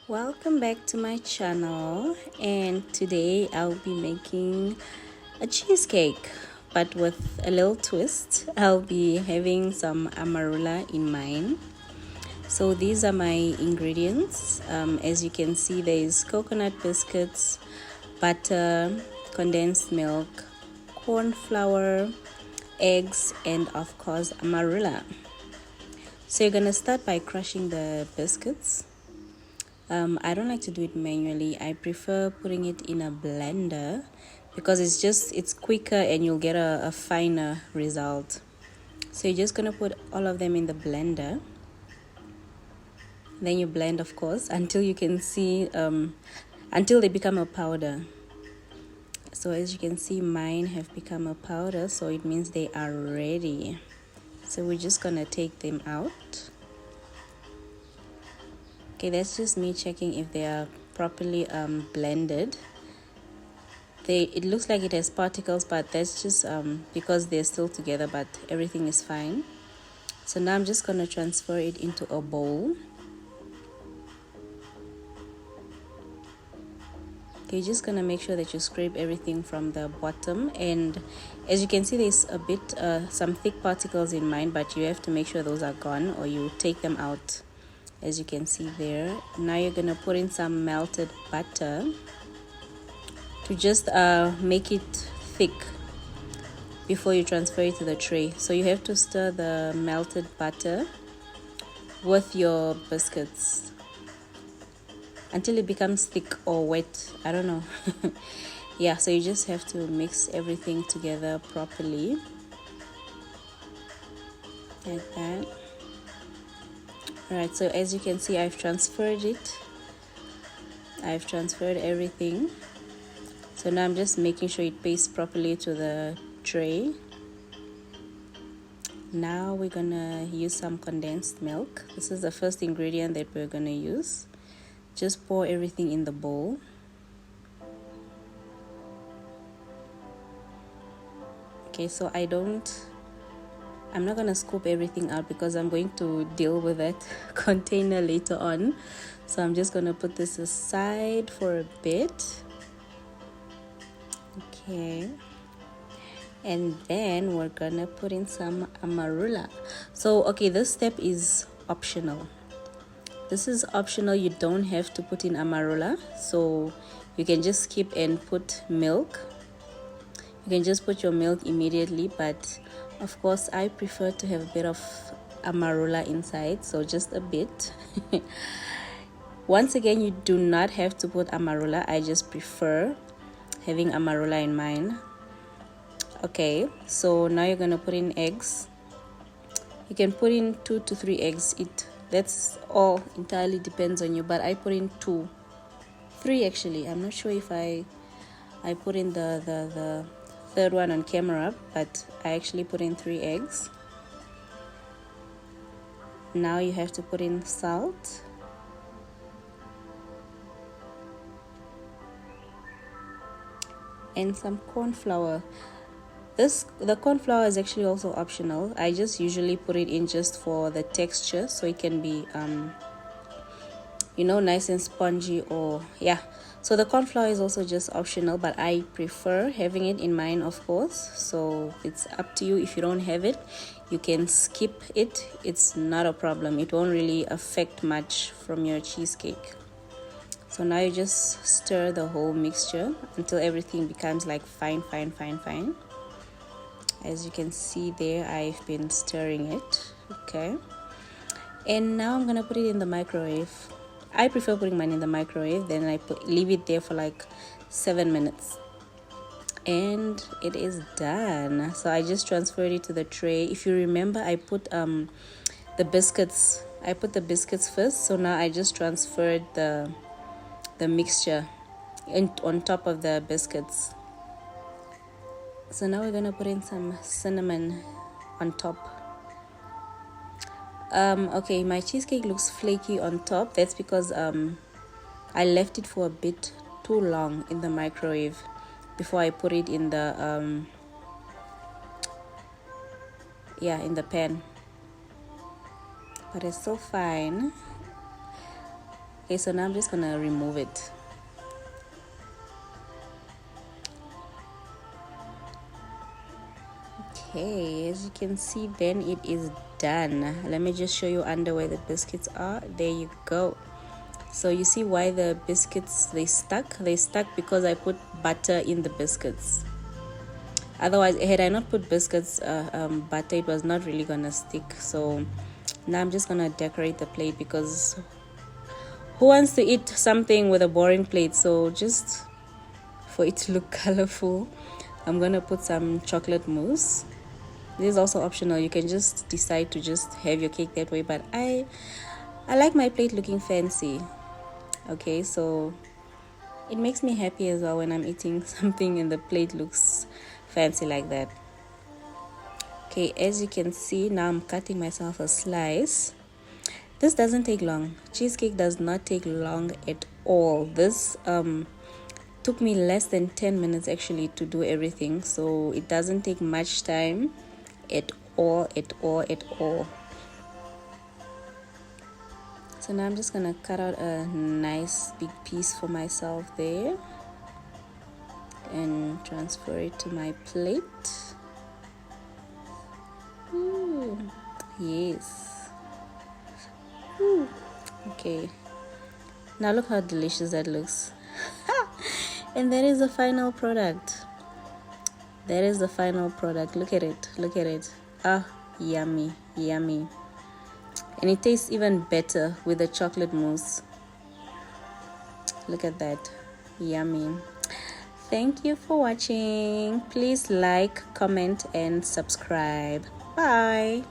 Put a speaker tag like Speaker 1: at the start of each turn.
Speaker 1: Welcome back to my channel, and today I'll be making a cheesecake but with a little twist. I'll be having some amarula in mine. So these are my ingredients. As you can see, there is coconut biscuits, butter, condensed milk, corn flour, eggs, and of course amarula. So you're gonna start by crushing the biscuits. I don't like to do it manually. I prefer putting it in a blender because it's quicker and you'll get a finer result. So you're just gonna put all of them in the blender. Then you blend, of course, until you can see until they become a powder. So as you can see, mine have become a powder, so it means they are ready. So we're just gonna take them out. Okay, that's just me checking if they are properly blended. It looks like it has particles, but that's just because they're still together, but everything is fine. So now I'm just going to transfer it into a bowl. Okay, you're just going to make sure that you scrape everything from the bottom, and as you can see, there's a bit some thick particles in mine, but you have to make sure those are gone or you take them out. As you can see there, now you're going to put in some melted butter to just make it thick before you transfer it to the tray. So you have to stir the melted butter with your biscuits until it becomes thick or wet. I don't know. Yeah, so you just have to mix everything together properly like that. Alright, so as you can see, I've transferred everything. So now I'm just making sure it pastes properly to the tray. Now we're gonna use some condensed milk. This is the first ingredient that we're gonna use. Just pour everything in the bowl. Okay, so I'm not gonna scoop everything out because I'm going to deal with that container later on. So I'm just gonna put this aside for a bit. Okay, and then we're gonna put in some amarula. So okay, this step is optional. This is optional. You don't have to put in amarula, so you can just skip and put milk. You can just put your milk immediately, but of course I prefer to have a bit of amarula inside, so just a bit. Once again, you do not have to put amarula. I just prefer having amarula in mine. Okay, so now you're gonna put in eggs. You can put in 2 to 3 eggs. That's all entirely depends on you, but I put in 2, 3 actually. I'm not sure if I put in the third one on camera, but I actually put in 3 eggs. Now you have to put in salt. And some corn flour. The corn flour is actually also optional. I just usually put it in just for the texture, so it can be nice and spongy, or yeah. So the corn flour is also just optional, but I prefer having it in mine, of course. So it's up to you. If you don't have it, you can skip it. It's not a problem. It won't really affect much from your cheesecake. So now you just stir the whole mixture until everything becomes like fine. As you can see there, I've been stirring it. Okay, and now I'm gonna put it in the microwave. I prefer putting mine in the microwave, then leave it there for like 7 minutes, and it is done. So I just transferred it to the tray. If you remember, I put the biscuits. I put the biscuits first, so now I just transferred the mixture on top of the biscuits. So now we're gonna put in some cinnamon on top. Okay, my cheesecake looks flaky on top. That's because I left it for a bit too long in the microwave before I put it in the in the pan. But it's so fine. Okay, so now I'm just gonna remove it. Okay, as you can see, then it is done. Let me just show you under where the biscuits are. There you go. So you see why the biscuits they stuck because I put butter in the biscuits. Otherwise, had I not put biscuits butter, it was not really gonna stick. So now I'm just gonna decorate the plate, because who wants to eat something with a boring plate? So just for it to look colorful, I'm gonna put some chocolate mousse. This is also optional. You can just decide to just have your cake that way, but I like my plate looking fancy. Okay, so it makes me happy as well when I'm eating something and the plate looks fancy like that. Okay, as you can see, now I'm cutting myself a slice. This doesn't take long. Cheesecake does not take long at all. This took me less than 10 minutes actually to do everything, so it doesn't take much time at all. So now I'm just gonna cut out a nice big piece for myself there and transfer it to my plate. Ooh, yes. Ooh. Okay, now look how delicious that looks. And that is the final product. Look at it. Ah, yummy. And it tastes even better with the chocolate mousse. Look at that. Yummy. Thank you for watching. Please like, comment, and subscribe. Bye.